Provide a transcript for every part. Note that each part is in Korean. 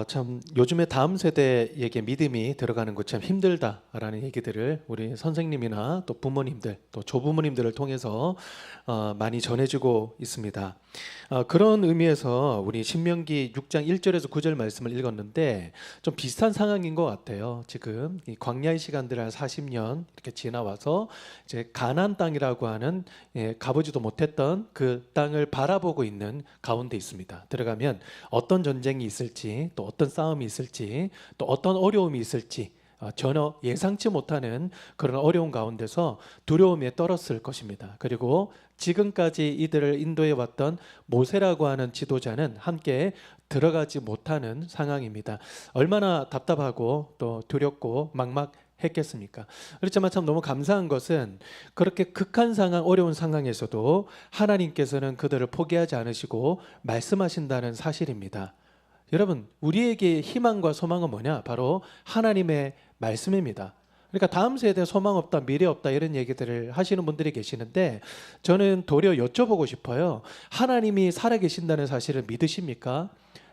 참 요즘에 다음 세대에게 믿음이 들어가는 것 참 힘들다라는 얘기들을 우리 선생님이나 또 부모님들 또 조부모님들을 통해서 많이 전해지고 있습니다. 그런 의미에서 우리 신명기 6장 1절에서 9절 말씀을 읽었는데 좀 비슷한 상황인 것 같아요. 지금 이 광야의 시간들 한 40년 이렇게 지나와서 이제 가나안 땅이라고 하는 가보지도 못했던 그 땅을 바라보고 있는 가운데 있습니다. 들어가면 어떤 전쟁이 있을지 또 어떤 싸움이 있을지 또 어떤 어려움이 있을지 전혀 예상치 못하는 그런 어려운 가운데서 두려움에 떨었을 것입니다. 그리고 지금까지 이들을 인도해 왔던 모세라고 하는 지도자는 함께 들어가지 못하는 상황입니다. 얼마나 답답하고 또 두렵고 막막했겠습니까? 그렇지만 참 너무 감사한 것은 그렇게 극한 상황, 어려운 상황에서도 하나님께서는 그들을 포기하지 않으시고 말씀하신다는 사실입니다. 여러분, 우리에게 희망과 소망은 뭐냐? 바로 하나님의 말씀입니다. 그러니까 다음 세대에 소망 없다, 미래 없다 이런 얘기들을 하시는 분들이 계시는데 저는 도리어 여쭤보고 싶어요. 하나님이 살아계신다는 사실을 믿으십니까?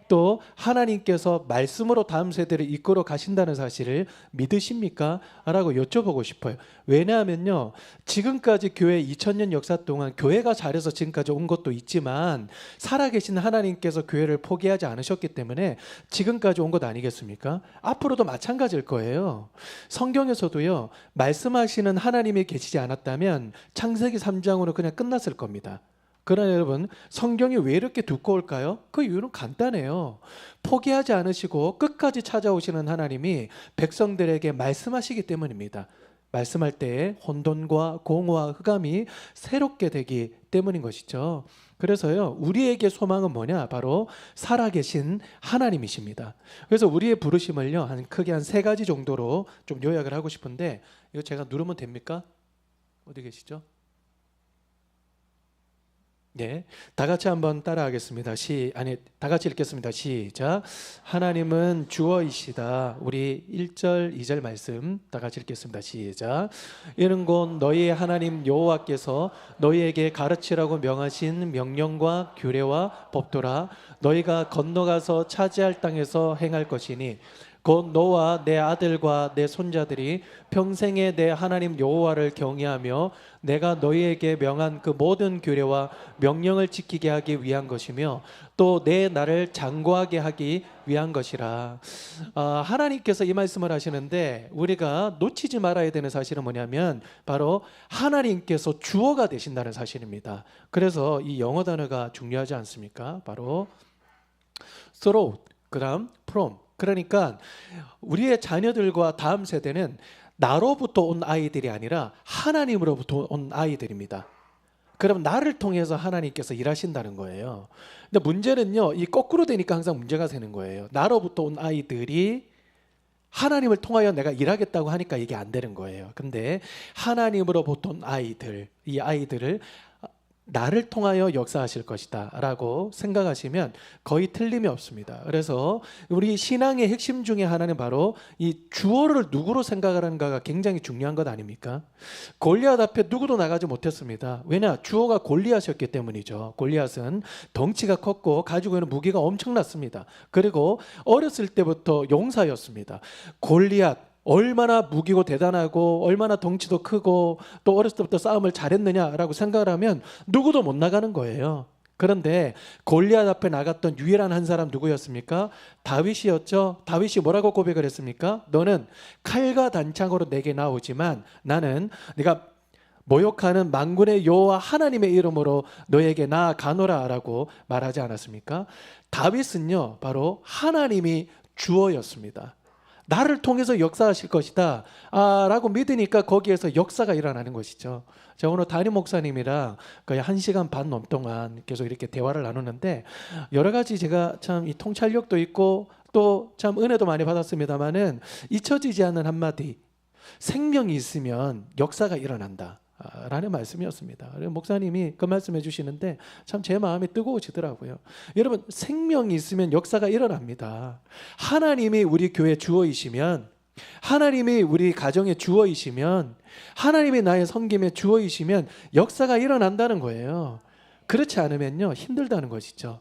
또 하나님께서 말씀으로 다음 세대를 이끌어 가신다는 사실을 믿으십니까? 라고 여쭤보고 싶어요. 왜냐하면요, 지금까지 교회 2000년 역사 동안 교회가 잘해서 지금까지 온 것도 있지만 살아계신 하나님께서 교회를 포기하지 않으셨기 때문에 지금까지 온 것 아니겠습니까? 앞으로도 마찬가지일 거예요. 성경에서도요, 말씀하시는 하나님이 계시지 않았다면 창세기 3장으로 그냥 끝났을 겁니다. 그러나 여러분, 성경이 왜 이렇게 두꺼울까요? 그 이유는 간단해요. 포기하지 않으시고 끝까지 찾아오시는 하나님이 백성들에게 말씀하시기 때문입니다. 말씀할 때 혼돈과 공허와 흑암이 새롭게 되기 때문인 것이죠. 그래서요, 우리에게 소망은 뭐냐? 바로 살아계신 하나님이십니다. 그래서 우리의 부르심을요, 크게 한 세 가지 정도로 좀 요약을 하고 싶은데, 이거 제가 누르면 됩니까? 어디 계시죠? 네, 다 같이 한번 따라하겠습니다. 다 같이 읽겠습니다. 시작. 하나님은 주어이시다. 우리 1절, 2절 말씀 다 같이 읽겠습니다. 시작. 이는 곧 너희의 하나님 여호와께서 너희에게 가르치라고 명하신 명령과 규례와 법도라. 너희가 건너가서 차지할 땅에서 행할 것이니 곧 너와 내 아들과 내 손자들이 평생에 내 하나님 여호와를 경외하며 내가 너희에게 명한 그 모든 규례와 명령을 지키게 하기 위한 것이며 또 내 나를 장구하게 하기 위한 것이라. 하나님께서 이 말씀을 하시는데 우리가 놓치지 말아야 되는 사실은 뭐냐면 바로 하나님께서 주어가 되신다는 사실입니다. 그래서 이 영어 단어가 중요하지 않습니까? 바로 through, 그다음 from. 그러니까 우리의 자녀들과 다음 세대는 나로부터 온 아이들이 아니라 하나님으로부터 온 아이들입니다. 그럼 나를 통해서 하나님께서 일하신다는 거예요. 근데 문제는요, 이 거꾸로 되니까 항상 문제가 되는 거예요. 나로부터 온 아이들이 하나님을 통하여 내가 일하겠다고 하니까 이게 안 되는 거예요. 근데 하나님으로부터 온 아이들, 이 아이들을 나를 통하여 역사하실 것이다 라고 생각하시면 거의 틀림이 없습니다. 그래서 우리 신앙의 핵심 중에 하나는 바로 이 주어를 누구로 생각을 하는가가 굉장히 중요한 것 아닙니까? 골리앗 앞에 누구도 나가지 못했습니다. 왜냐? 주어가 골리앗이었기 때문이죠. 골리앗은 덩치가 컸고 가지고 있는 무기가 엄청났습니다. 그리고 어렸을 때부터 용사였습니다. 골리앗 얼마나 무기고 대단하고 얼마나 덩치도 크고 또 어렸을 때부터 싸움을 잘했느냐라고 생각을 하면 누구도 못 나가는 거예요. 그런데 골리앗 앞에 나갔던 유일한 한 사람 누구였습니까? 다윗이었죠. 다윗이 뭐라고 고백을 했습니까? 너는 칼과 단창으로 내게 나오지만 나는 네가 모욕하는 만군의 여호와 하나님의 이름으로 너에게 나아가노라 라고 말하지 않았습니까? 다윗은요, 바로 하나님이 주어였습니다. 나를 통해서 역사하실 것이다 라고 믿으니까 거기에서 역사가 일어나는 것이죠. 제가 오늘 담임 목사님이랑 거의 1시간 반 넘동안 계속 이렇게 대화를 나누는데 여러 가지 제가 참 이 통찰력도 있고 또 참 은혜도 많이 받았습니다만은 잊혀지지 않는 한마디, 생명이 있으면 역사가 일어난다 라는 말씀이었습니다. 목사님이 그 말씀해 주시는데 참 제 마음이 뜨거워지더라고요. 여러분, 생명이 있으면 역사가 일어납니다. 하나님이 우리 교회 주어이시면, 하나님이 우리 가정의 주어이시면, 하나님이 나의 섬김의 주어이시면 역사가 일어난다는 거예요. 그렇지 않으면요 힘들다는 것이죠.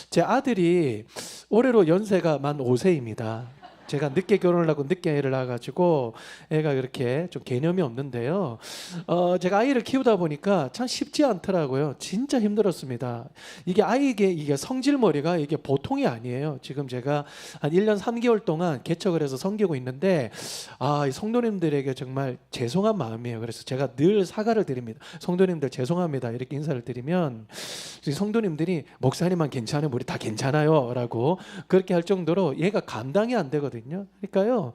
제 아들이 올해로 연세가 만 5세입니다. 제가 늦게 결혼을 하고 늦게 애를 낳아가지고 애가 그렇게 좀 개념이 없는데요. 제가 아이를 키우다 보니까 참 쉽지 않더라고요. 진짜 힘들었습니다. 이게 아이에게 이게 성질머리가 이게 보통이 아니에요. 지금 제가 한 1년 3개월 동안 개척을 해서 섬기고 있는데 이 성도님들에게 정말 죄송한 마음이에요. 그래서 제가 늘 사과를 드립니다. 성도님들 죄송합니다. 이렇게 인사를 드리면 성도님들이 목사님만 괜찮으면 우리 다 괜찮아요 라고 그렇게 할 정도로 얘가 감당이 안 되거든요. 그러니까요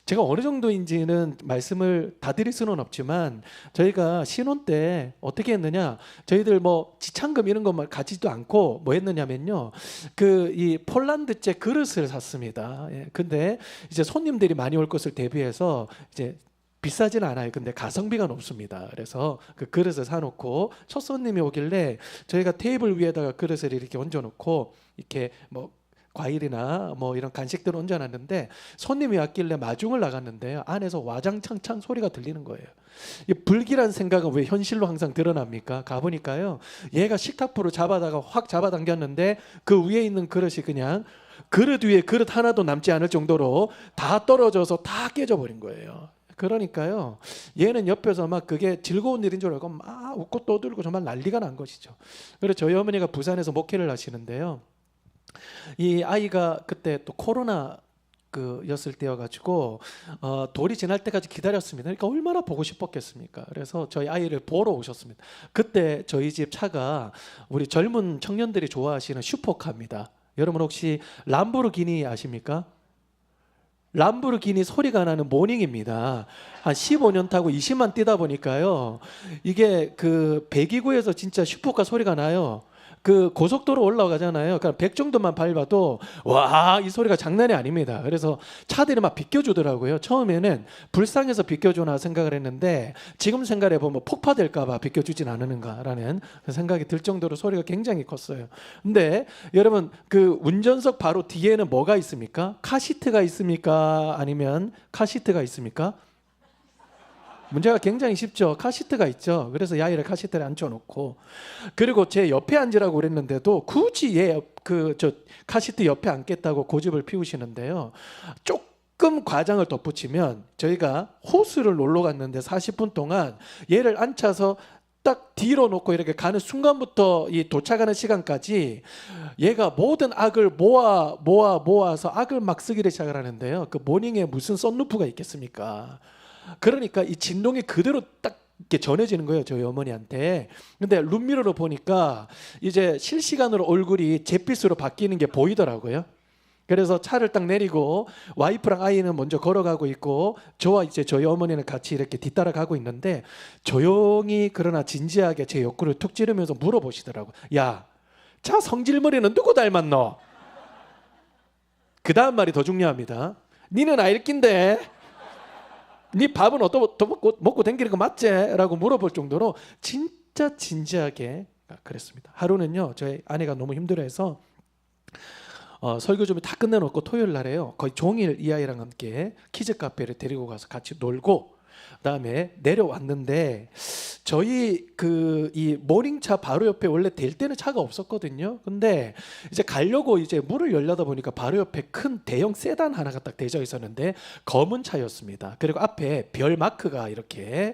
제가 어느 정도인지는 말씀을 다 드릴 수는 없지만 저희가 신혼 때 어떻게 했느냐, 저희들 뭐 지참금 이런 것만 가지도 않고 뭐 했느냐면요 그 이 폴란드제 그릇을 샀습니다. 근데 이제 손님들이 많이 올 것을 대비해서 이제 비싸진 않아요. 근데 가성비가 높습니다. 그래서 그 그릇을 사놓고 첫 손님이 오길래 저희가 테이블 위에다가 그릇을 이렇게 얹어놓고 이렇게 뭐 과일이나 뭐 이런 간식들을 얹어놨는데 손님이 왔길래 마중을 나갔는데요 안에서 와장창창 소리가 들리는 거예요. 이 불길한 생각은 왜 현실로 항상 드러납니까? 가보니까요 얘가 식탁보를 잡아다가 확 잡아당겼는데 그 위에 있는 그릇이 그냥 그릇 위에 그릇 하나도 남지 않을 정도로 다 떨어져서 다 깨져버린 거예요. 그러니까요 얘는 옆에서 막 그게 즐거운 일인 줄 알고 막 웃고 떠들고 정말 난리가 난 것이죠. 그래서 저희 어머니가 부산에서 목회를 하시는데요 이 아이가 그때 또 코로나 였을 때여가지고 돌이 지날 때까지 기다렸습니다. 그러니까 얼마나 보고 싶었겠습니까? 그래서 저희 아이를 보러 오셨습니다. 그때 저희 집 차가 우리 젊은 청년들이 좋아하시는 슈퍼카입니다. 여러분 혹시 람보르기니 아십니까? 람보르기니 소리가 나는 모닝입니다. 한 15년 타고 20만 뛰다 보니까요 이게 그 배기구에서 진짜 슈퍼카 소리가 나요. 그 고속도로 올라가잖아요. 그러니까 100 정도만 밟아도 와, 이 소리가 장난이 아닙니다. 그래서 차들이 막 비껴주더라고요. 처음에는 불쌍해서 비껴주나 생각을 했는데 지금 생각해 보면 폭파될까 봐 비껴주진 않는가라는 생각이 들 정도로 소리가 굉장히 컸어요. 근데 여러분 그 운전석 바로 뒤에는 뭐가 있습니까? 카시트가 있습니까? 아니면 카시트가 있습니까? 문제가 굉장히 쉽죠. 카시트가 있죠. 그래서 아이를 카시트에 앉혀놓고 그리고 제 옆에 앉으라고 그랬는데도 굳이 저 카시트 옆에 앉겠다고 고집을 피우시는데요. 조금 과장을 덧붙이면 저희가 호수를 놀러 갔는데 40분 동안 얘를 앉혀서 딱 뒤로 놓고 이렇게 가는 순간부터 이 도착하는 시간까지 얘가 모든 악을 모아서 악을 막 쓰기를 시작을 하는데요. 그 모닝에 무슨 썬루프가 있겠습니까? 그러니까 이 진동이 그대로 딱 이렇게 전해지는 거예요 저희 어머니한테. 근데 룸미러로 보니까 이제 실시간으로 얼굴이 잿빛으로 바뀌는 게 보이더라고요. 그래서 차를 딱 내리고 와이프랑 아이는 먼저 걸어가고 있고 저와 이제 저희 어머니는 같이 이렇게 뒤따라 가고 있는데 조용히 그러나 진지하게 제 옆구리를 툭 찌르면서 물어보시더라고요. 야, 자 성질머리는 누구 닮았노? 그 다음 말이 더 중요합니다. 니는 아이끼인데 네 밥은 어떻게 먹고 댕기는 거 맞지? 라고 물어볼 정도로 진짜 진지하게 그랬습니다. 하루는요 저희 아내가 너무 힘들어해서 설교 좀 다 끝내놓고 토요일 날에요 거의 종일 이 아이랑 함께 키즈 카페를 데리고 가서 같이 놀고 그다음에 내려왔는데 저희 이 모닝차 바로 옆에 원래 댈 때는 차가 없었거든요. 근데 이제 가려고 이제 문을 열려다 보니까 바로 옆에 큰 대형 세단 하나가 딱 대져 있었는데 검은 차였습니다. 그리고 앞에 별 마크가 이렇게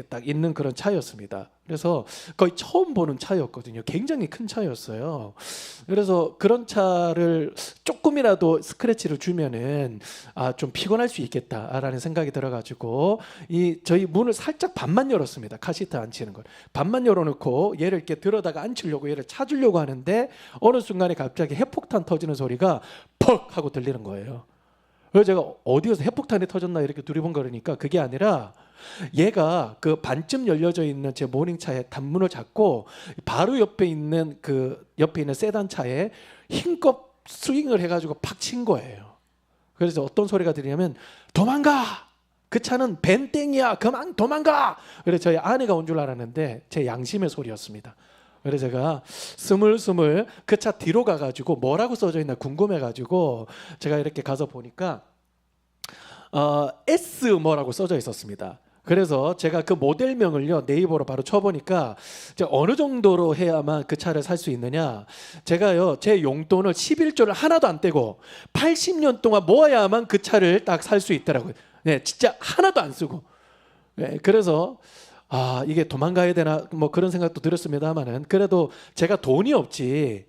딱 있는 그런 차였습니다. 그래서 거의 처음 보는 차였거든요. 굉장히 큰 차였어요. 그래서 그런 차를 조금이라도 스크래치를 주면은 좀 피곤할 수 있겠다라는 생각이 들어가지고 저희 문을 살짝 반만 열었습니다. 카시트 앉히는 걸 반만 열어놓고 얘를 이렇게 들어다가 앉히려고 얘를 찾으려고 하는데 어느 순간에 갑자기 핵폭탄 터지는 소리가 퍽 하고 들리는 거예요. 그래서 제가 어디에서 핵폭탄이 터졌나 이렇게 두리번거리니까 그게 아니라 얘가 그 반쯤 열려져 있는 제 모닝차의 단문을 잡고 바로 옆에 있는 세단 차에 힘껏 스윙을 해가지고 팍 친 거예요. 그래서 어떤 소리가 들리냐면 도망가! 그 차는 벤땡이야! 그만 도망가! 그래서 저희 아내가 온 줄 알았는데 제 양심의 소리였습니다. 그래서 제가 스물스물 그 차 뒤로 가가지고 뭐라고 써져 있나 궁금해가지고 제가 이렇게 가서 보니까 S 뭐라고 써져 있었습니다. 그래서 제가 그 모델명을요 네이버로 바로 쳐보니까 이제 어느 정도로 해야만 그 차를 살 수 있느냐, 제가요 제 용돈을 11조를 하나도 안 떼고 80년 동안 모아야만 그 차를 딱 살 수 있더라고요. 네, 진짜 하나도 안 쓰고. 네, 그래서 이게 도망가야 되나 뭐 그런 생각도 들었습니다만은, 그래도 제가 돈이 없지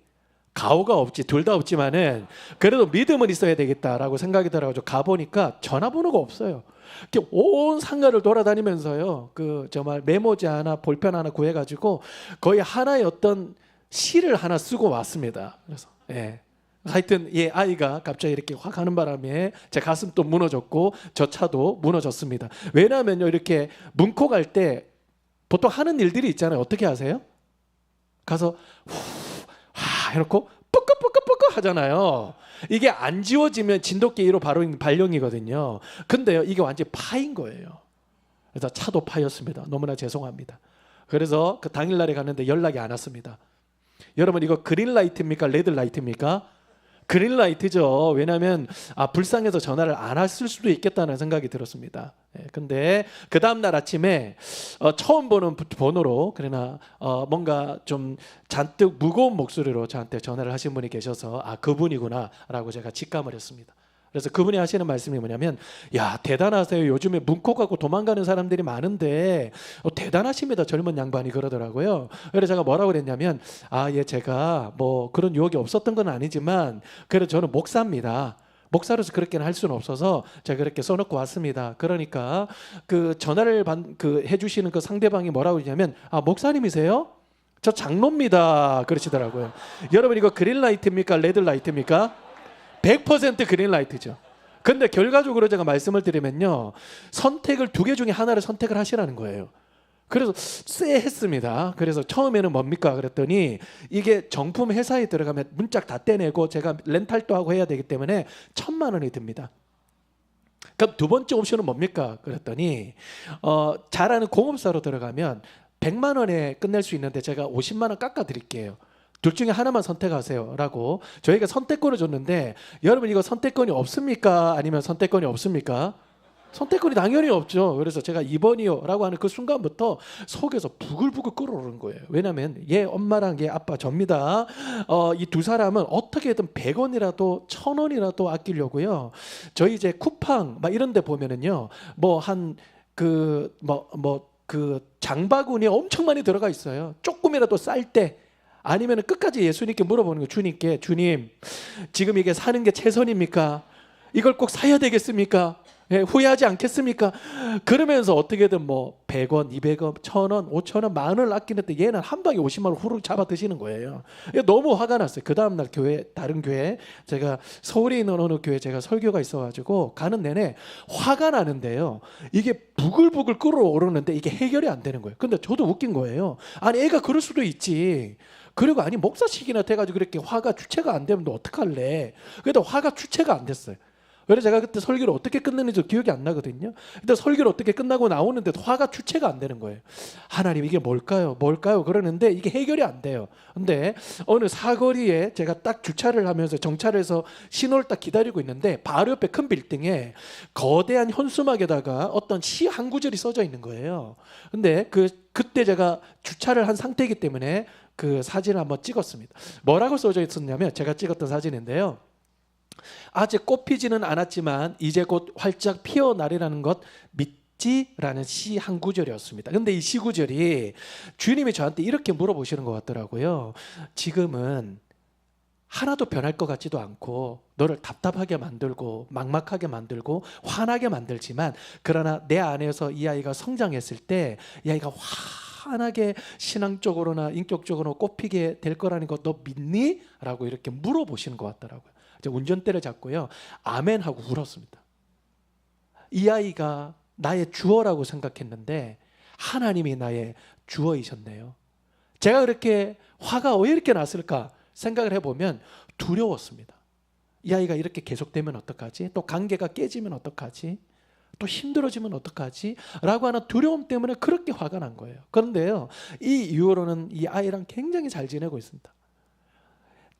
가오가 없지 둘 다 없지만은 그래도 믿음은 있어야 되겠다라고 생각이 들어가지고 가보니까 전화번호가 없어요. 이렇게 온 상가를 돌아다니면서요 그 정말 메모지 하나 볼펜 하나 구해가지고 거의 하나의 어떤 시를 하나 쓰고 왔습니다. 그래서 하여튼 아이가 갑자기 이렇게 확 하는 바람에 제 가슴도 무너졌고 저 차도 무너졌습니다. 왜냐하면요 이렇게 문콕 갈 때 보통 하는 일들이 있잖아요. 어떻게 하세요? 가서 해놓고 뿌끄뿌끄뿌끄 하잖아요. 이게 안 지워지면 진돗개로 바로 발령이거든요. 근데요 이게 완전히 파인 거예요. 그래서 차도 파였습니다. 너무나 죄송합니다. 그래서 그 당일날에 갔는데 연락이 안 왔습니다. 여러분 이거 그린라이트입니까 레드라이트입니까? 그린라이트죠. 왜냐하면 불쌍해서 전화를 안 했을 수도 있겠다는 생각이 들었습니다. 근데 그 다음날 아침에 처음 보는 번호로 그러나 뭔가 좀 잔뜩 무거운 목소리로 저한테 전화를 하신 분이 계셔서 그분이구나 라고 제가 직감을 했습니다. 그래서 그분이 하시는 말씀이 뭐냐면, 야 대단하세요. 요즘에 문콕하고 도망가는 사람들이 많은데 대단하십니다. 젊은 양반이 그러더라고요. 그래서 제가 뭐라고 그랬냐면 제가 뭐 그런 유혹이 없었던 건 아니지만 그래도 저는 목사입니다. 목사로서 그렇게는 할 수는 없어서 제가 그렇게 써놓고 왔습니다. 그러니까 그 전화를 해주시는 그 상대방이 뭐라고 그러냐면 목사님이세요? 저 장로입니다. 그러시더라고요. 여러분 이거 그린라이트입니까 레드라이트입니까? 100% 그린라이트죠. 근데 결과적으로 제가 말씀을 드리면요 선택을 두 개 중에 하나를 선택을 하시라는 거예요. 그래서 쎄했습니다. 그래서 처음에는 뭡니까 그랬더니 이게 정품 회사에 들어가면 문짝 다 떼내고 제가 렌탈도 하고 해야 되기 때문에 1,000만 원이 듭니다. 그럼 두 번째 옵션은 뭡니까 그랬더니 잘하는 공업사로 들어가면 100만 원에 끝낼 수 있는데 제가 50만 원 깎아 드릴게요. 둘 중에 하나만 선택하세요 라고 저희가 선택권을 줬는데, 여러분 이거 선택권이 없습니까? 아니면 선택권이 없습니까? 선택권이 당연히 없죠. 그래서 제가 2번이요 라고 하는 그 순간부터 속에서 부글부글 끓어오르는 거예요. 왜냐하면 얘 엄마랑 얘 아빠 접니다. 이 두 사람은 어떻게든 100원이라도 1,000원이라도 아끼려고요. 저희 이제 쿠팡 막 이런 데 보면은요 뭐 한 그 장바구니에 엄청 많이 들어가 있어요. 조금이라도 쌀 때 아니면 끝까지 예수님께 물어보는 거예요. 주님께, 주님 지금 이게 사는 게 최선입니까? 이걸 꼭 사야 되겠습니까? 후회하지 않겠습니까? 그러면서 어떻게든 뭐 100원, 200원, 1,000원, 5,000원, 10,000원을 아끼는데 얘는 한 방에 50만 원 후루룩 잡아 드시는 거예요. 너무 화가 났어요. 그 다음날 다른 교회, 제가 서울에 있는 어느 교회 제가 설교가 있어가지고 가는 내내 화가 나는데요 이게 부글부글 끓어오르는데 이게 해결이 안 되는 거예요. 근데 저도 웃긴 거예요. 아니 애가 그럴 수도 있지. 그리고 목사식이나 돼가지고 그렇게 화가 주체가 안 되면 너 어떡할래? 그래도 화가 주체가 안 됐어요. 그래서 제가 그때 설교를 어떻게 끝냈는지 기억이 안 나거든요. 근데 설교를 어떻게 끝나고 나오는데도 화가 주체가 안 되는 거예요. 하나님 이게 뭘까요? 그러는데 이게 해결이 안 돼요. 근데 어느 사거리에 제가 딱 주차를 하면서 정차를 해서 신호를 딱 기다리고 있는데 바로 옆에 큰 빌딩에 거대한 현수막에다가 어떤 시 한 구절이 써져 있는 거예요. 근데 그때 제가 주차를 한 상태이기 때문에 그 사진을 한번 찍었습니다. 뭐라고 써져 있었냐면, 제가 찍었던 사진인데요 아직 꽃 피지는 않았지만 이제 곧 활짝 피어나리라는 것 믿지라는 시 한 구절이었습니다. 근데 이 시 구절이 주님이 저한테 이렇게 물어보시는 것 같더라고요. 지금은 하나도 변할 것 같지도 않고 너를 답답하게 만들고 막막하게 만들고 화나게 만들지만, 그러나 내 안에서 이 아이가 성장했을 때 이 아이가 환하게 신앙적으로나 인격적으로 꽃피게 될 거라는 거 너 믿니? 라고 이렇게 물어보시는 것 같더라고요. 운전대를 잡고요 아멘 하고 울었습니다. 이 아이가 나의 주어라고 생각했는데 하나님이 나의 주어이셨네요. 제가 그렇게 화가 왜 이렇게 났을까 생각을 해보면 두려웠습니다. 이 아이가 이렇게 계속되면 어떡하지? 또 관계가 깨지면 어떡하지? 또 힘들어지면 어떡하지? 라고 하는 두려움 때문에 그렇게 화가 난 거예요. 그런데요 이 이후로는 이 아이랑 굉장히 잘 지내고 있습니다.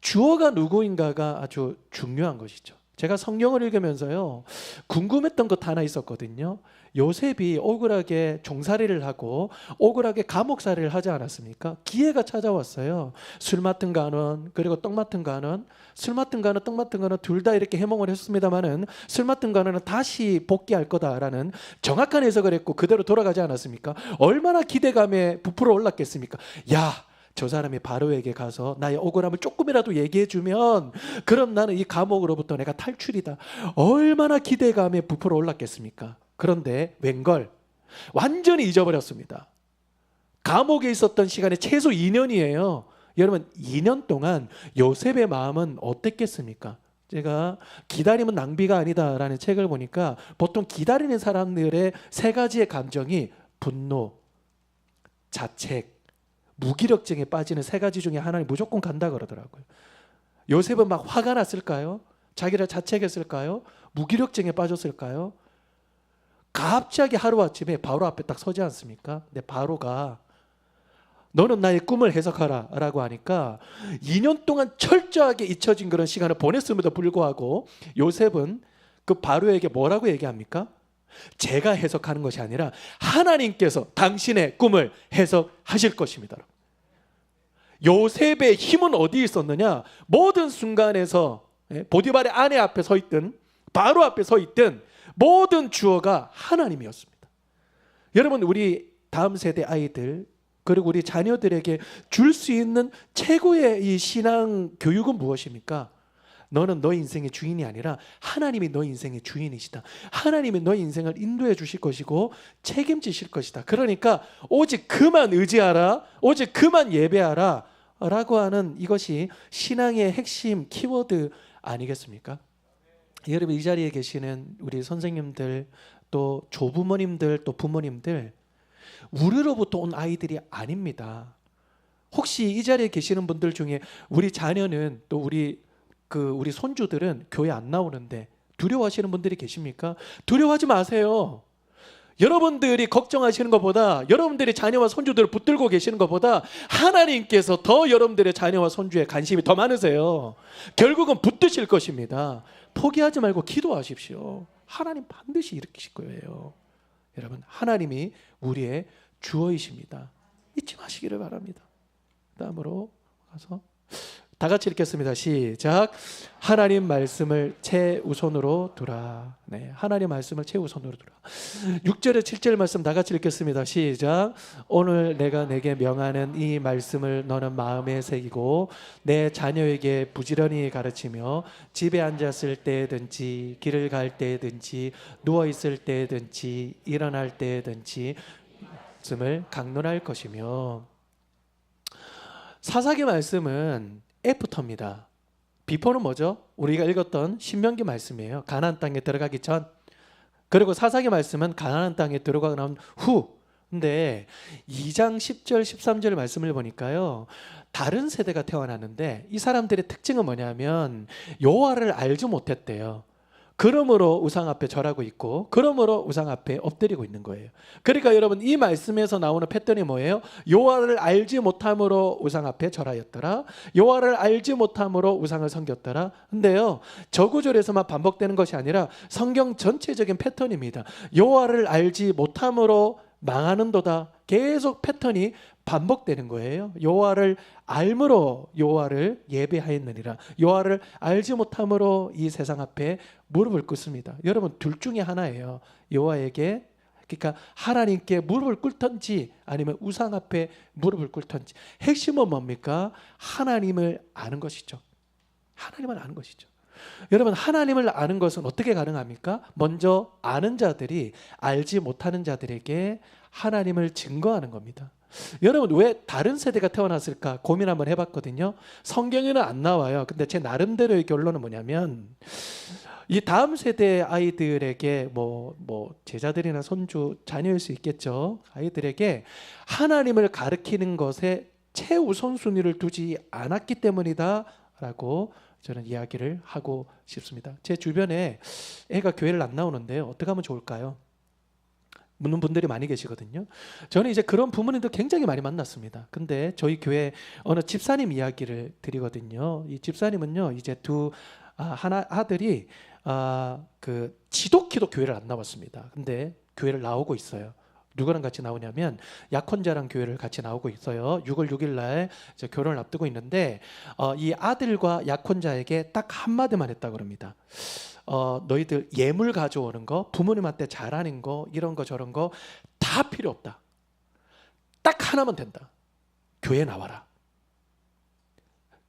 주어가 누구인가가 아주 중요한 것이죠. 제가 성경을 읽으면서요 궁금했던 것 하나 있었거든요. 요셉이 억울하게 종살이를 하고 억울하게 감옥살이를 하지 않았습니까? 기회가 찾아왔어요. 술 맡은 간원 그리고 떡 맡은 간원, 술 맡은 간원 떡 맡은 간원 둘 다 이렇게 해몽을 했습니다마는 술 맡은 간원은 다시 복귀할 거다라는 정확한 해석을 했고 그대로 돌아가지 않았습니까? 얼마나 기대감에 부풀어 올랐겠습니까? 야, 저 사람이 바로에게 가서 나의 억울함을 조금이라도 얘기해주면 그럼 나는 이 감옥으로부터 내가 탈출이다. 얼마나 기대감에 부풀어 올랐겠습니까? 그런데 웬걸 완전히 잊어버렸습니다. 감옥에 있었던 시간이 최소 2년이에요. 여러분 2년 동안 요셉의 마음은 어땠겠습니까? 제가 기다림은 낭비가 아니다라는 책을 보니까 보통 기다리는 사람들의 세 가지의 감정이 분노, 자책, 무기력증에 빠지는 세 가지 중에 하나는 무조건 간다 그러더라고요. 요셉은 막 화가 났을까요? 자기를 자책했을까요? 무기력증에 빠졌을까요? 갑자기 하루아침에 바로 앞에 딱 서지 않습니까? 근데 바로가 너는 나의 꿈을 해석하라 라고 하니까 2년 동안 철저하게 잊혀진 그런 시간을 보냈음에도 불구하고 요셉은 그 바로에게 뭐라고 얘기합니까? 제가 해석하는 것이 아니라 하나님께서 당신의 꿈을 해석하실 것입니다. 요셉의 힘은 어디에 있었느냐? 모든 순간에서 보디발의 아내 앞에 서 있든 바로 앞에 서 있든 모든 주어가 하나님이었습니다. 여러분 우리 다음 세대 아이들 그리고 우리 자녀들에게 줄 수 있는 최고의 이 신앙 교육은 무엇입니까? 너는 너의 인생의 주인이 아니라 하나님이 너의 인생의 주인이시다. 하나님이 너의 인생을 인도해 주실 것이고 책임지실 것이다. 그러니까 오직 그만 의지하라. 오직 그만 예배하라. 라고 하는 이것이 신앙의 핵심 키워드 아니겠습니까? 여러분 이 자리에 계시는 우리 선생님들 또 조부모님들 또 부모님들 우리로부터 온 아이들이 아닙니다. 혹시 이 자리에 계시는 분들 중에 우리 자녀는 또 우리 손주들은 교회 안 나오는데 두려워하시는 분들이 계십니까? 두려워하지 마세요. 여러분들이 걱정하시는 것보다 여러분들이 자녀와 손주들을 붙들고 계시는 것보다 하나님께서 더 여러분들의 자녀와 손주에 관심이 더 많으세요. 결국은 붙드실 것입니다. 포기하지 말고 기도하십시오. 하나님 반드시 일으키실 거예요. 여러분 하나님이 우리의 주어이십니다. 잊지 마시기를 바랍니다. 다음으로 가서 다 같이 읽겠습니다. 시작. 하나님 말씀을 최우선으로 두라. 네, 하나님 말씀을 최우선으로 두라. 6절에 7절 말씀 다 같이 읽겠습니다. 시작. 오늘 내가 내게 명하는 이 말씀을 너는 마음에 새기고 내 자녀에게 부지런히 가르치며 집에 앉았을 때든지 길을 갈 때든지 누워 있을 때든지 일어날 때든지 말씀을 강론할 것이며. 사사기 말씀은 애프터입니다. 비포는 뭐죠? 우리가 읽었던 신명기 말씀이에요. 가나안 땅에 들어가기 전. 그리고 사사기 말씀은 가나안 땅에 들어가고 난 후. 근데 2장 10절 13절 말씀을 보니까요. 다른 세대가 태어났는데 이 사람들의 특징은 뭐냐면 여호와를 알지 못했대요. 그러므로 우상 앞에 절하고 있고 그러므로 우상 앞에 엎드리고 있는 거예요. 그러니까 여러분 이 말씀에서 나오는 패턴이 뭐예요? 여호와를 알지 못함으로 우상 앞에 절하였더라. 여호와를 알지 못함으로 우상을 섬겼더라. 근데요 저 구절에서만 반복되는 것이 아니라 성경 전체적인 패턴입니다. 여호와를 알지 못함으로 망하는도다. 계속 패턴이 반복되는 거예요. 여호와를 알므로 여호와를 예배하였느니라. 여호와를 알지 못함으로 이 세상 앞에 무릎을 꿇습니다. 여러분 둘 중에 하나예요. 여호와에게 그러니까 하나님께 무릎을 꿇든지 아니면 우상 앞에 무릎을 꿇든지. 핵심은 뭡니까? 하나님을 아는 것이죠. 하나님을 아는 것이죠. 여러분 하나님을 아는 것은 어떻게 가능합니까? 먼저 아는 자들이 알지 못하는 자들에게 하나님을 증거하는 겁니다. 여러분 왜 다른 세대가 태어났을까 고민 한번 해봤거든요. 성경에는 안 나와요. 근데 제 나름대로의 결론은 뭐냐면 이 다음 세대 아이들에게 뭐 제자들이나 손주 자녀일 수 있겠죠. 아이들에게 하나님을 가르치는 것에 최우선순위를 두지 않았기 때문이다 라고 저는 이야기를 하고 싶습니다. 제 주변에 애가 교회를 안 나오는데요. 어떻게 하면 좋을까요? 묻는 분들이 많이 계시거든요. 저는 이제 그런 부모님도 굉장히 많이 만났습니다. 근데 저희 교회 어느 집사님 이야기를 드리거든요. 이 집사님은요, 이제 두 하나 아들이 그 지독히도 교회를 안 나왔습니다. 근데 교회를 나오고 있어요. 누구랑 같이 나오냐면 약혼자랑 교회를 같이 나오고 있어요. 6월 6일 날 이제 결혼을 앞두고 있는데 이 아들과 약혼자에게 딱 한마디만 했다 그럽니다. 너희들 예물 가져오는 거, 부모님한테 잘하는 거, 이런 거 저런 거 다 필요 없다. 딱 하나만 된다. 교회 나와라.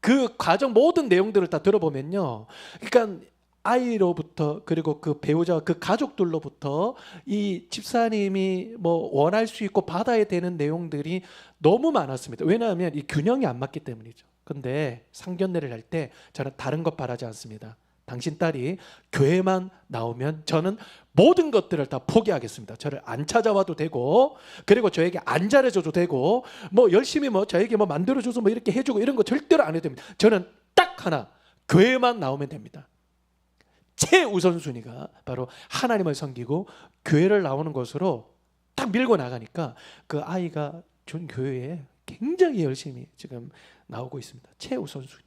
그 과정 모든 내용들을 다 들어보면요, 그러니까 아이로부터 그리고 그 배우자와 그 가족들로부터 이 집사님이 뭐 원할 수 있고 받아야 되는 내용들이 너무 많았습니다. 왜냐하면 이 균형이 안 맞기 때문이죠. 근데 상견례를 할 때 저는 다른 것 바라지 않습니다. 당신 딸이 교회만 나오면 저는 모든 것들을 다 포기하겠습니다. 저를 안 찾아와도 되고, 그리고 저에게 안 잘해줘도 되고, 뭐 열심히 뭐 저에게 뭐 만들어줘서 뭐 이렇게 해주고 이런 거 절대로 안 해도 됩니다. 저는 딱 하나, 교회만 나오면 됩니다. 최우선순위가 바로 하나님을 섬기고 교회를 나오는 것으로 딱 밀고 나가니까 그 아이가 준 교회에 굉장히 열심히 지금 나오고 있습니다. 최우선순위.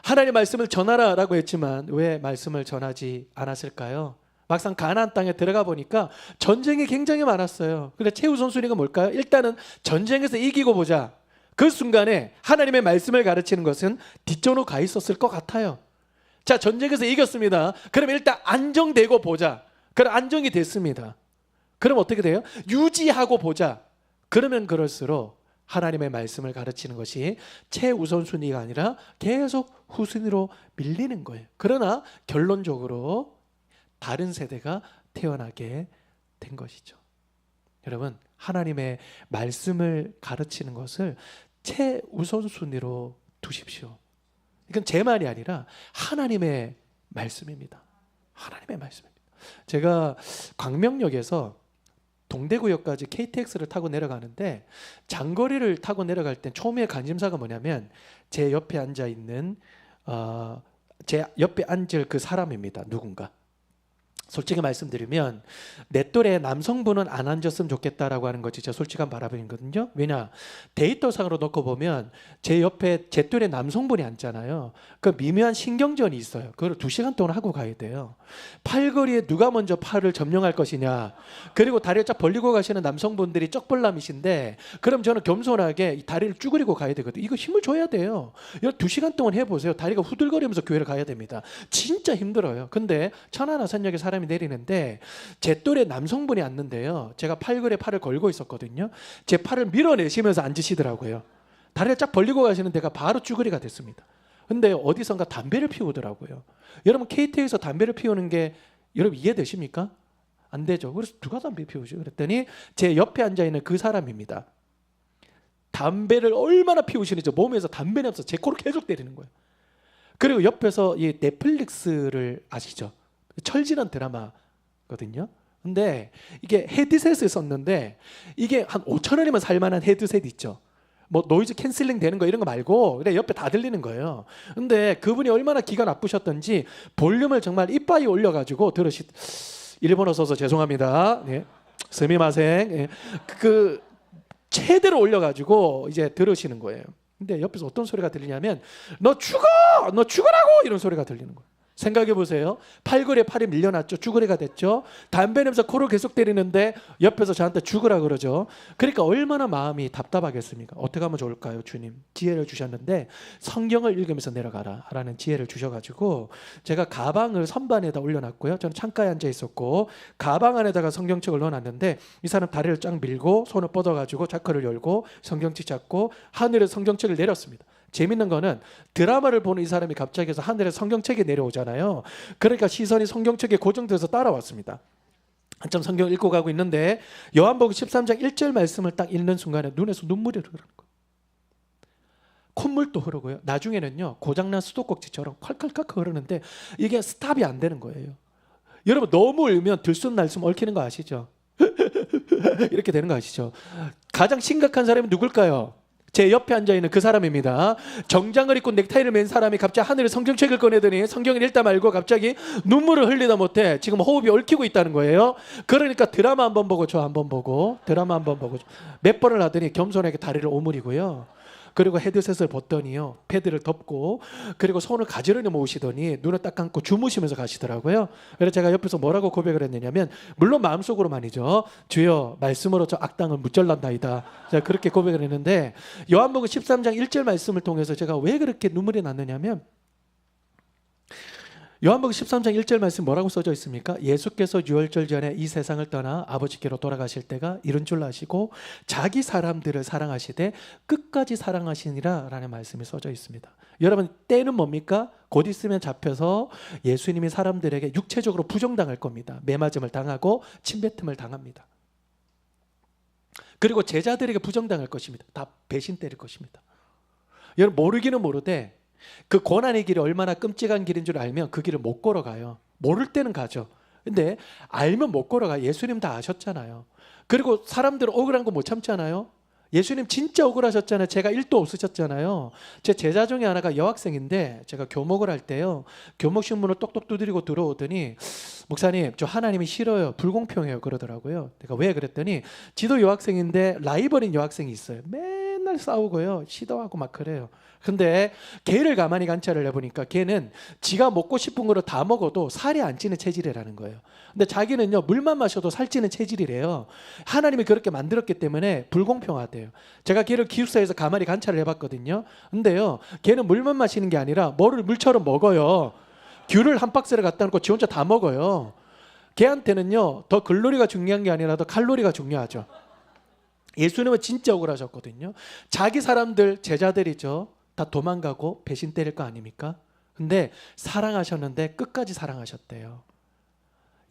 하나님의 말씀을 전하라라고 했지만 왜 말씀을 전하지 않았을까요? 막상 가나안 땅에 들어가 보니까 전쟁이 굉장히 많았어요. 근데 최우선순위가 뭘까요? 일단은 전쟁에서 이기고 보자. 그 순간에 하나님의 말씀을 가르치는 것은 뒷전으로 가 있었을 것 같아요. 자, 전쟁에서 이겼습니다. 그럼 일단 안정되고 보자. 그럼 안정이 됐습니다. 그럼 어떻게 돼요? 유지하고 보자. 그러면 그럴수록 하나님의 말씀을 가르치는 것이 최우선순위가 아니라 계속 후순위로 밀리는 거예요. 그러나 결론적으로 다른 세대가 태어나게 된 것이죠. 여러분, 하나님의 말씀을 가르치는 것을 최우선순위로 두십시오. 이건 제 말이 아니라 하나님의 말씀입니다. 하나님의 말씀입니다. 제가 광명역에서 동대구역까지 KTX를 타고 내려가는데 장거리를 타고 내려갈 땐 처음에 관심사가 뭐냐면 제 옆에 앉아 있는 제 옆에 앉을 그 사람입니다. 누군가. 솔직히 말씀드리면 내 또래 남성분은 안 앉았으면 좋겠다라고 하는 것이 제 솔직한 바람이거든요. 왜냐, 데이터상으로 놓고 보면 제 옆에 제 또래 남성분이 앉잖아요. 그 미묘한 신경전이 있어요. 그걸 2시간 동안 하고 가야 돼요. 팔걸이에 누가 먼저 팔을 점령할 것이냐, 그리고 다리를 쫙 벌리고 가시는 남성분들이 쪽벌남이신데 그럼 저는 겸손하게 이 다리를 쭈그리고 가야 되거든요. 이거 힘을 줘야 돼요. 2시간 동안 해보세요. 다리가 후들거리면서 교회를 가야 됩니다. 진짜 힘들어요. 근데 천안아산역에 사람이 내리는데 제 또래 남성분이 앉는데요, 제가 팔걸이에 팔을 걸고 있었거든요. 제 팔을 밀어내시면서 앉으시더라고요. 다리를 쫙 벌리고 가시는 데가 바로 쭈그리가 됐습니다. 근데 어디선가 담배를 피우더라고요. 여러분, KT에서 담배를 피우는 게 여러분 이해되십니까? 안 되죠. 그래서 누가 담배 피우죠? 그랬더니 제 옆에 앉아있는 그 사람입니다. 담배를 얼마나 피우시는지 몸에서 담배 냄새 제 코를 계속 때리는 거예요. 그리고 옆에서 이 넷플릭스를 아시죠? 철지란 드라마거든요. 근데 이게 헤드셋을 썼는데 이게 한 5,000원이면 살만한 헤드셋 있죠. 뭐 노이즈 캔슬링 되는 거 이런 거 말고 그냥 옆에 다 들리는 거예요. 근데 그분이 얼마나 기가 나쁘셨던지 볼륨을 정말 이빠이 올려가지고 일본어 써서 죄송합니다. 네. 스미마생. 네. 그 최대로 올려가지고 이제 들으시는 거예요. 근데 옆에서 어떤 소리가 들리냐면 너 죽어라고 이런 소리가 들리는 거예요. 생각해 보세요. 팔걸이에 팔이 밀려났죠. 쭈그리가 됐죠. 담배 냄새 코를 계속 때리는데 옆에서 저한테 죽으라 그러죠. 그러니까 얼마나 마음이 답답하겠습니까? 어떻게 하면 좋을까요? 주님 지혜를 주셨는데 성경을 읽으면서 내려가라 라는 지혜를 주셔가지고 제가 가방을 선반에다 올려놨고요. 저는 창가에 앉아 있었고 가방 안에다가 성경책을 넣어놨는데 이 사람 다리를 쫙 밀고 손을 뻗어가지고 자크를 열고 성경책 잡고 하늘에 성경책을 내렸습니다. 재밌는 거는 드라마를 보는 이 사람이 갑자기 해서 하늘에 성경책이 내려오잖아요. 그러니까 시선이 성경책에 고정돼서 따라왔습니다. 한참 성경을 읽고 가고 있는데 요한복음 13장 1절 말씀을 딱 읽는 순간에 눈에서 눈물이 흐르는 거예요. 콧물도 흐르고요. 나중에는요, 고장난 수도꼭지처럼 콸콸콸 흐르는데 이게 스탑이 안 되는 거예요. 여러분, 너무 울면 들숨날숨 얽히는 거 아시죠? 이렇게 되는 거 아시죠? 가장 심각한 사람이 누굴까요? 제 옆에 앉아있는 그 사람입니다. 정장을 입고 넥타이를 맨 사람이 갑자기 하늘에 성경책을 꺼내더니 성경을 읽다 말고 갑자기 눈물을 흘리다 못해 지금 호흡이 얽히고 있다는 거예요. 그러니까 드라마 한번 보고 저 한번 보고 드라마 한번 보고 몇 번을 하더니 겸손하게 다리를 오므리고요. 그리고 헤드셋을 벗더니요, 패드를 덮고, 그리고 손을 가지런히 모으시더니 눈을 딱 감고 주무시면서 가시더라고요. 그래서 제가 옆에서 뭐라고 고백을 했느냐면, 물론 마음속으로만이죠, 주여 말씀으로 저 악당을 무절란다이다, 제가 그렇게 고백을 했는데, 요한복음 13장 1절 말씀을 통해서 제가 왜 그렇게 눈물이 났느냐면, 요한복음 13장 1절 말씀 뭐라고 써져 있습니까? 예수께서 유월절 전에 이 세상을 떠나 아버지께로 돌아가실 때가 이른 줄 아시고 자기 사람들을 사랑하시되 끝까지 사랑하시니라 라는 말씀이 써져 있습니다. 여러분, 때는 뭡니까? 곧 있으면 잡혀서 예수님이 사람들에게 육체적으로 부정당할 겁니다. 매맞음을 당하고 침뱉음을 당합니다. 그리고 제자들에게 부정당할 것입니다. 다 배신 때릴 것입니다. 여러분, 모르기는 모르되 그 고난의 길이 얼마나 끔찍한 길인 줄 알면 그 길을 못 걸어가요. 모를 때는 가죠. 근데 알면 못 걸어가. 예수님 다 아셨잖아요. 그리고 사람들은 억울한 거 못 참잖아요. 예수님 진짜 억울하셨잖아요. 제가 1도 없으셨잖아요. 제 제자 중에 하나가 여학생인데, 제가 교목을 할 때요, 교목 신문을 똑똑 두드리고 들어오더니, 목사님 저 하나님이 싫어요, 불공평해요 그러더라고요. 내가 왜 그랬더니, 지도 여학생인데 라이벌인 여학생이 있어요. 맨날 싸우고요, 시도하고 막 그래요. 근데 걔를 가만히 관찰을 해보니까 걔는 지가 먹고 싶은 거를 다 먹어도 살이 안 찌는 체질이라는 거예요. 근데 자기는요, 물만 마셔도 살찌는 체질이래요. 하나님이 그렇게 만들었기 때문에 불공평하대요. 제가 걔를 기숙사에서 가만히 관찰을 해봤거든요. 근데요, 걔는 물만 마시는 게 아니라 뭐를 물처럼 먹어요. 귤을 한 박스를 갖다 놓고 지 혼자 다 먹어요. 걔한테는요, 더 글로리가 중요한 게 아니라 더 칼로리가 중요하죠. 예수님은 진짜 억울하셨거든요. 자기 사람들, 제자들이죠, 다 도망가고 배신 때릴 거 아닙니까? 근데 사랑하셨는데 끝까지 사랑하셨대요.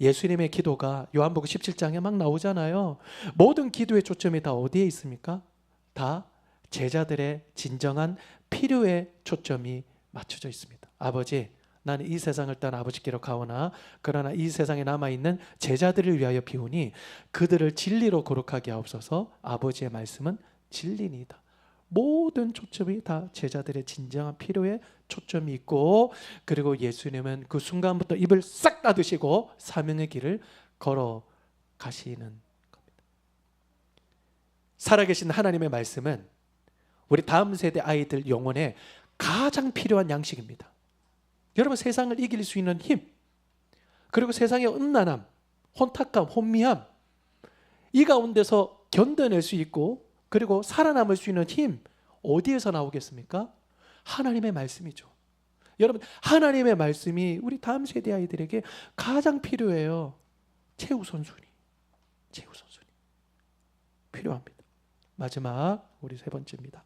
예수님의 기도가 요한복음 17장에 막 나오잖아요. 모든 기도의 초점이 다 어디에 있습니까? 다 제자들의 진정한 필요에 초점이 맞춰져 있습니다. 아버지, 나는 이 세상을 떠나 아버지께로 가오나 그러나 이 세상에 남아있는 제자들을 위하여 비우니 그들을 진리로 거룩하게 하옵소서. 아버지의 말씀은 진리니이다. 모든 초점이 다 제자들의 진정한 필요에 초점이 있고, 그리고 예수님은 그 순간부터 입을 싹 닫으시고 사명의 길을 걸어가시는 겁니다. 살아계신 하나님의 말씀은 우리 다음 세대 아이들 영혼에 가장 필요한 양식입니다. 여러분, 세상을 이길 수 있는 힘, 그리고 세상의 음란함, 혼탁함, 혼미함, 이 가운데서 견뎌낼 수 있고 그리고 살아남을 수 있는 힘, 어디에서 나오겠습니까? 하나님의 말씀이죠. 여러분, 하나님의 말씀이 우리 다음 세대 아이들에게 가장 필요해요. 최우선순위 필요합니다. 마지막, 우리 세 번째입니다.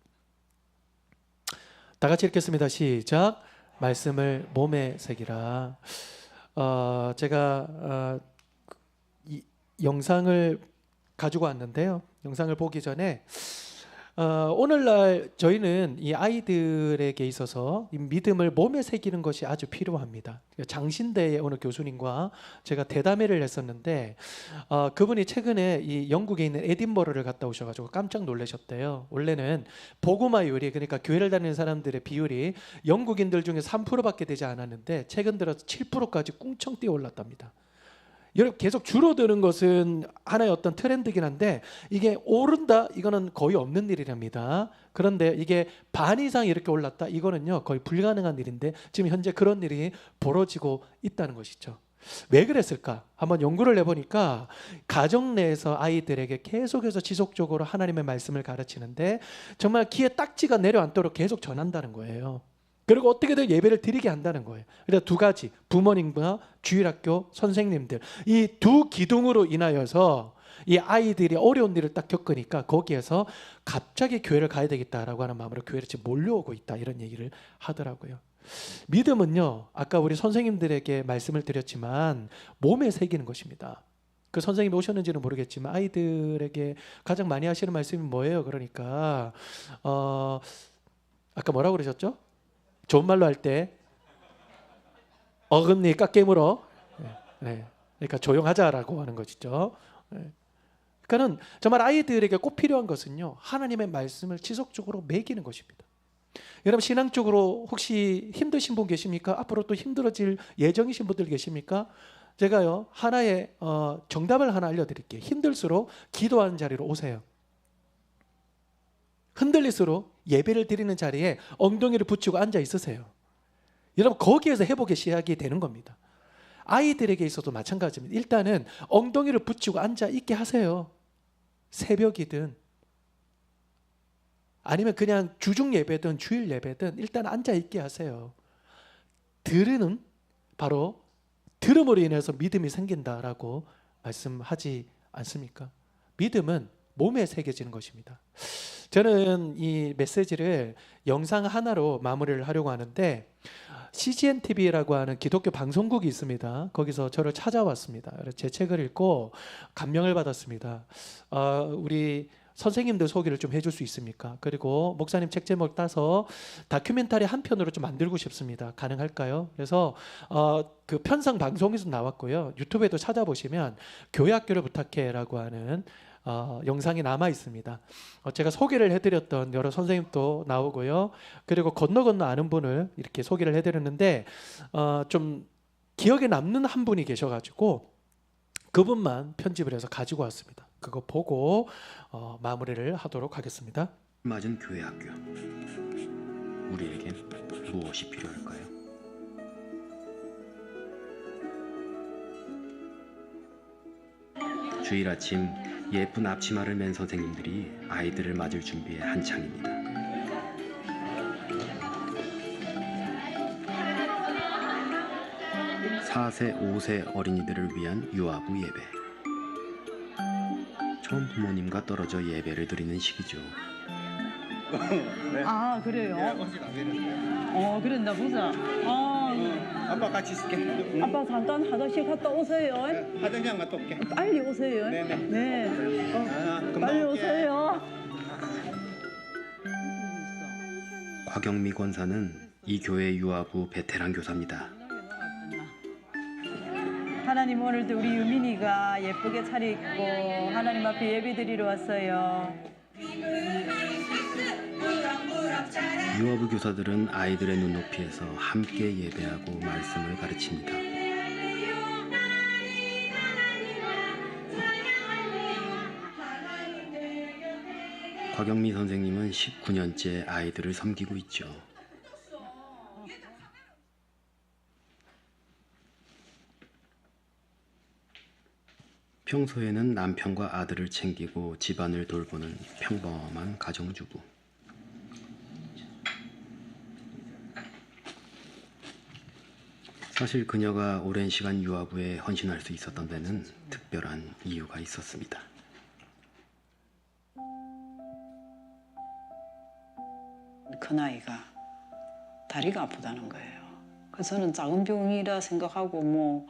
다 같이 읽겠습니다. 시작. 말씀을 몸에 새기라. 제가 이 영상을 가지고 왔는데요, 영상을 보기 전에 오늘날 저희는 이 아이들에게 있어서 이 믿음을 몸에 새기는 것이 아주 필요합니다. 장신대의 어느 교수님과 제가 대담회를 했었는데, 그분이 최근에 이 영국에 있는 에딘버러를 갔다 오셔가지고 깜짝 놀라셨대요. 원래는 복음화율이, 그러니까 교회를 다니는 사람들의 비율이 영국인들 중에 3%밖에 되지 않았는데 최근 들어서 7%까지 꿍청 뛰어 올랐답니다. 여러분, 계속 줄어드는 것은 하나의 어떤 트렌드긴 한데 이게 오른다, 이거는 거의 없는 일이랍니다. 그런데 이게 반 이상 이렇게 올랐다, 이거는요 거의 불가능한 일인데 지금 현재 그런 일이 벌어지고 있다는 것이죠. 왜 그랬을까? 한번 연구를 해보니까 가정 내에서 아이들에게 계속해서 지속적으로 하나님의 말씀을 가르치는데 정말 귀에 딱지가 내려앉도록 계속 전한다는 거예요. 그리고 어떻게든 예배를 드리게 한다는 거예요. 그래서 두 가지, 부모님과 주일학교 선생님들, 이 두 기둥으로 인하여서 이 아이들이 어려운 일을 딱 겪으니까 거기에서 갑자기 교회를 가야 되겠다라고 하는 마음으로 교회를 지금 몰려오고 있다, 이런 얘기를 하더라고요. 믿음은요, 아까 우리 선생님들에게 말씀을 드렸지만 몸에 새기는 것입니다. 그 선생님이 오셨는지는 모르겠지만 아이들에게 가장 많이 하시는 말씀이 뭐예요? 그러니까 아까 뭐라고 그러셨죠? 좋은 말로 할 때 어금니 깎깨물어. 네. 그러니까 조용하자라고 하는 것이죠. 네. 그러니까는 정말 아이들에게 꼭 필요한 것은요, 하나님의 말씀을 지속적으로 매기는 것입니다. 여러분, 신앙적으로 혹시 힘드신 분 계십니까? 앞으로 또 힘들어질 예정이신 분들 계십니까? 제가요, 하나의 정답을 하나 알려드릴게요. 힘들수록 기도하는 자리로 오세요. 흔들릴수록 예배를 드리는 자리에 엉덩이를 붙이고 앉아 있으세요. 여러분 거기에서 회복의 시작이 되는 겁니다. 아이들에게 있어도 마찬가지입니다. 일단은 엉덩이를 붙이고 앉아 있게 하세요. 새벽이든 아니면 그냥 주중 예배든 주일 예배든 일단 앉아 있게 하세요. 들으는 바로 들음으로 인해서 믿음이 생긴다라고 말씀하지 않습니까? 믿음은 몸에 새겨지는 것입니다. 저는 이 메시지를 영상 하나로 마무리를 하려고 하는데 CGN TV라고 하는 기독교 방송국이 있습니다. 거기서 저를 찾아왔습니다. 제 책을 읽고 감명을 받았습니다. 우리 선생님들 소개를 좀 해줄 수 있습니까? 그리고 목사님 책 제목 따서 다큐멘터리 한 편으로 좀 만들고 싶습니다. 가능할까요? 그래서 그 편성 방송에서 나왔고요. 유튜브에도 찾아보시면 교회학교를 부탁해라고 하는 영상이 남아 있습니다. 제가 소개를 해드렸던 여러 선생님도 나오고요. 그리고 건너 아는 분을 이렇게 소개를 해드렸는데 좀 기억에 남는 한 분이 계셔가지고 그분만 편집을 해서 가지고 왔습니다. 그거 보고 마무리를 하도록 하겠습니다. 맞은 교회 학교. 우리에겐 무엇이 필요할까요? 주일 아침 예쁜 앞치마를 맨 선생님들이 아이들을 맞을 준비에 한창입니다. (4세) (5세) 어린이들을 위한 유아부 예배. 처음 부모님과 떨어져 예배를 드리는 시기죠. 네. 아 그래요? 네, 어제 안 되는데. 그랬나 보자. 아빠 같이 있을게. 아빠 잠깐 화장실 갔다 오세요. 화장실 갔다 올게. 빨리 오세요. 네네. 네. 금방 빨리 올게. 오세요. 곽영미 권사는 이 교회 유아부 베테랑 교사입니다. 하나님 오늘도 우리 유민이가 예쁘게 차려입고 하나님 앞에 예배드리러 왔어요. 유아부 교사들은 아이들의 눈높이에서 함께 예배하고 말씀을 가르칩니다. 곽영미 선생님은 19년째 아이들을 섬기고 있죠. 평소에는 남편과 아들을 챙기고 집안을 돌보는 평범한 가정주부. 사실 그녀가 오랜 시간 유아부에 헌신할 수 있었던 데는 특별한 이유가 있었습니다. 큰아이가 다리가 아프다는 거예요. 그래서 저는 작은 병이라 생각하고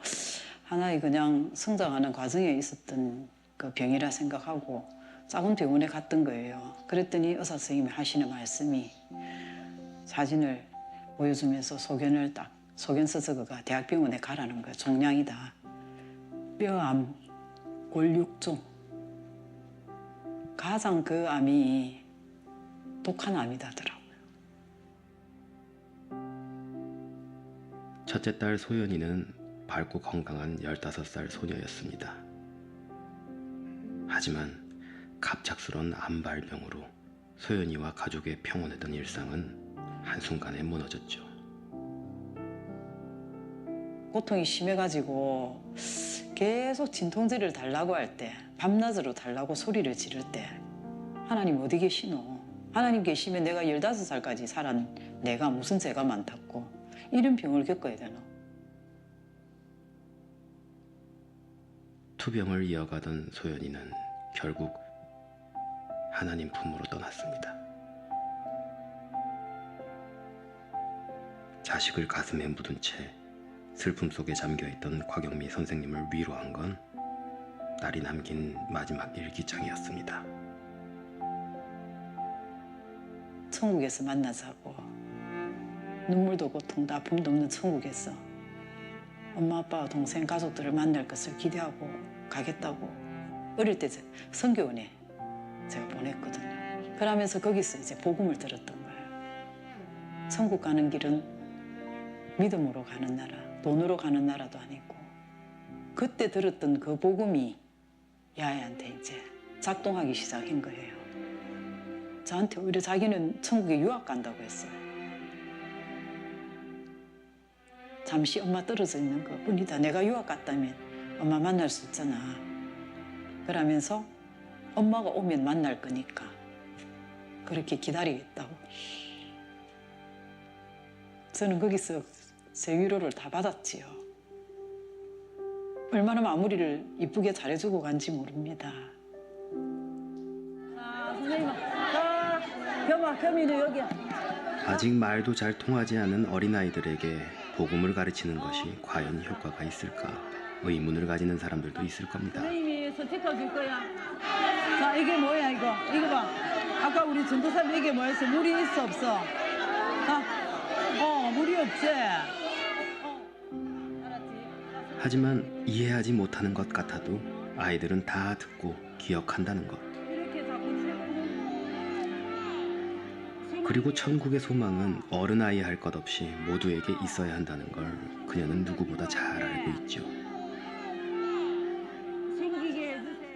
하나의 그냥 성장하는 과정에 있었던 그 병이라 생각하고 작은 병원에 갔던 거예요. 그랬더니 의사 선생님이 하시는 말씀이 사진을 보여주면서 소견 써서 그가 대학병원에 가라는 거예요. 종양이다. 뼈암, 골육종. 가장 그 암이 독한 암이다더라고요. 첫째 딸 소연이는 밝고 건강한 15살 소녀였습니다. 하지만 갑작스런 암발병으로 소연이와 가족의 평온했던 일상은 한순간에 무너졌죠. 고통이 심해가지고 계속 진통제를 달라고 할 때, 밤낮으로 달라고 소리를 지를 때 하나님 어디 계시노? 하나님 계시면 내가 15살까지 살았 내가 무슨 죄가 많다고 이런 병을 겪어야 되노? 투병을 이어가던 소연이는 결국 하나님 품으로 떠났습니다. 자식을 가슴에 묻은 채 슬픔 속에 잠겨있던 곽영미 선생님을 위로한 건 딸이 남긴 마지막 일기장이었습니다. 천국에서 만나자고, 눈물도 고통도 아픔도 없는 천국에서 엄마 아빠와 동생 가족들을 만날 것을 기대하고 가겠다고 어릴 때 선교원에 제가 보냈거든요. 그러면서 거기서 이제 복음을 들었던 거예요. 천국 가는 길은 믿음으로 가는 나라, 돈으로 가는 나라도 아니고, 그때 들었던 그 복음이 야애한테 이제 작동하기 시작한 거예요. 저한테 오히려 자기는 천국에 유학 간다고 했어요. 잠시 엄마 떨어져 있는 것 뿐이다. 내가 유학 갔다면 엄마 만날 수 있잖아. 그러면서 엄마가 오면 만날 거니까 그렇게 기다리겠다고. 저는 거기서 제 위로를 다 받았지요. 얼마나 마무리를 이쁘게 잘해주고 간지 모릅니다. 선생님, 겸이는 여기. 아직 말도 잘 통하지 않은 어린아이들에게 복음을 가르치는 것이 과연 효과가 있을까 의문을 가지는 사람들도 있을 겁니다. 선생님이 선택해 줄 거야. 자, 이게 뭐야 이거? 이거 봐. 아까 우리 전도사님 이게 뭐였어? 물이 있어 없어? 자, 물이 없지. 알았지? 하지만 이해하지 못하는 것 같아도 아이들은 다 듣고 기억한다는 것. 이렇게 자꾸 그리고 천국의 소망은 어른아이 할 것 없이 모두에게 있어야 한다는 걸 그녀는 누구보다 잘 알고 있죠. 생기게 해주세요.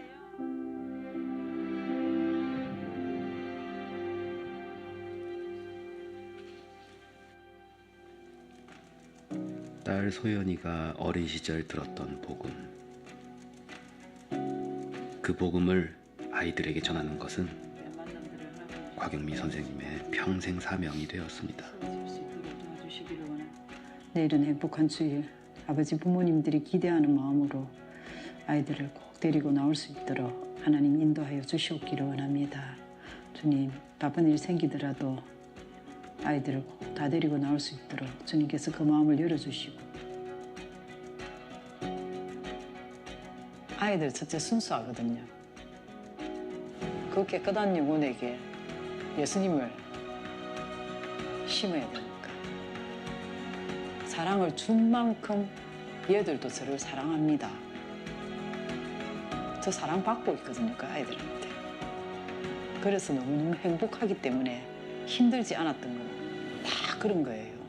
딸 소연이가 어린 시절 들었던 복음. 그 복음을 아이들에게 전하는 것은 곽영미 선생님의 평생 사명이 되었습니다. 내일은 행복한 주일, 아버지 부모님들이 기대하는 마음으로 아이들을 꼭 데리고 나올 수 있도록 하나님 인도하여 주시옵기를 원합니다. 주님, 바쁜 일 생기더라도 아이들을 꼭 다 데리고 나올 수 있도록 주님께서 그 마음을 열어주시고, 아이들 첫째 순수하거든요. 그 깨끗한 영혼에게 예수님을 심어야 되니까. 사랑을 준 만큼 얘들도 저를 사랑합니다. 저 사랑받고 있거든요, 그 아이들한테. 그래서 너무너무 행복하기 때문에 힘들지 않았던 건 다 그런 거예요.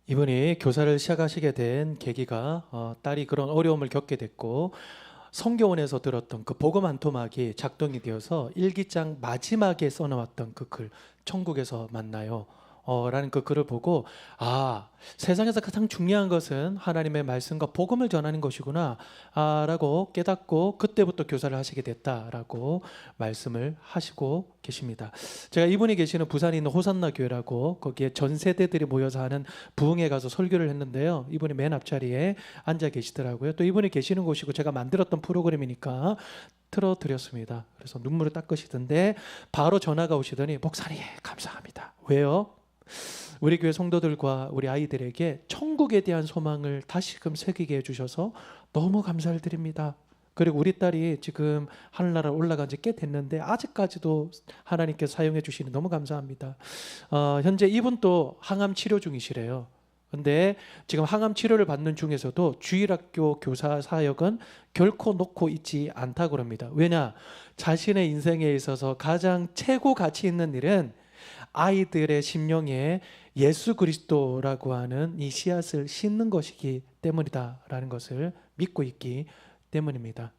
이분이 교사를 시작하시게 된 계기가 딸이 그런 어려움을 겪게 됐고 성교원에서 들었던 그 복음 한 토막이 작동이 되어서 일기장 마지막에 써놓았던 그 글, 천국에서 만나요 라는 그 글을 보고 세상에서 가장 중요한 것은 하나님의 말씀과 복음을 전하는 것이구나 라고 깨닫고 그때부터 교사를 하시게 됐다라고 말씀을 하시고 계십니다. 제가 이분이 계시는 부산에 있는 호산나 교회라고 거기에 전 세대들이 모여서 하는 부흥회 가서 설교를 했는데요. 이분이 맨 앞자리에 앉아 계시더라고요. 또 이분이 계시는 곳이고 제가 만들었던 프로그램이니까 틀어드렸습니다. 그래서 눈물을 닦으시던데 바로 전화가 오시더니 목사님 감사합니다. 왜요? 우리 교회 성도들과 우리 아이들에게 천국에 대한 소망을 다시금 새기게 해주셔서 너무 감사를 드립니다. 그리고 우리 딸이 지금 하늘나라 올라간 지 꽤 됐는데 아직까지도 하나님께서 사용해 주시니 너무 감사합니다. 현재 이분도 항암 치료 중이시래요. 근데 지금 항암 치료를 받는 중에서도 주일학교 교사 사역은 결코 놓고 있지 않다고 합니다. 왜냐? 자신의 인생에 있어서 가장 최고 가치 있는 일은 아이들의 심령에 예수 그리스도라고 하는 이 씨앗을 심는 것이기 때문이다라는 것을 믿고 있기 때문입니다.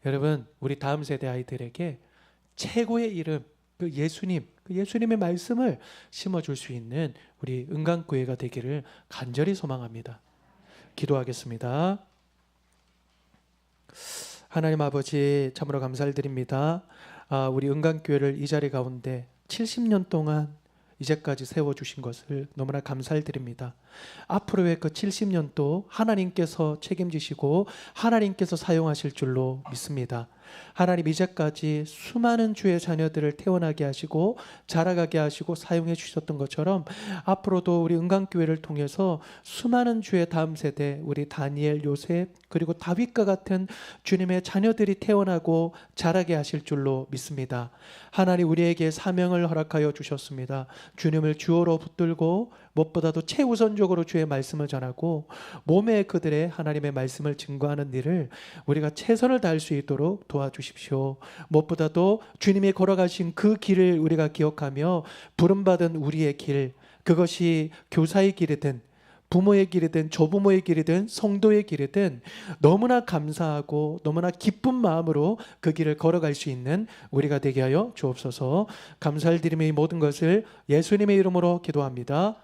여러분, 우리 다음 세대 아이들에게 최고의 이름, 그 예수님, 그 예수님의 말씀을 심어줄 수 있는 우리 은강교회가 되기를 간절히 소망합니다. 기도하겠습니다. 하나님 아버지 참으로 감사를 드립니다. 우리 은강교회를 이 자리 가운데 70년 동안 이제까지 세워주신 것을 너무나 감사를 드립니다. 앞으로의 그 70년도 하나님께서 책임지시고 하나님께서 사용하실 줄로 믿습니다. 하나님 이제까지 수많은 주의 자녀들을 태어나게 하시고 자라가게 하시고 사용해 주셨던 것처럼 앞으로도 우리 은강교회를 통해서 수많은 주의 다음 세대 우리 다니엘, 요셉 그리고 다윗과 같은 주님의 자녀들이 태어나고 자라게 하실 줄로 믿습니다. 하나님 우리에게 사명을 허락하여 주셨습니다. 주님을 주어로 붙들고 무엇보다도 최우선적으로 주의 말씀을 전하고 몸에 그들의 하나님의 말씀을 증거하는 일을 우리가 최선을 다할 수 있도록 도와주십시오. 무엇보다도 주님이 걸어가신 그 길을 우리가 기억하며 부름받은 우리의 길, 그것이 교사의 길이든 부모의 길이든 조부모의 길이든 성도의 길이든 너무나 감사하고 너무나 기쁜 마음으로 그 길을 걸어갈 수 있는 우리가 되게 하여 주옵소서. 감사를 드리며 이 모든 것을 예수님의 이름으로 기도합니다.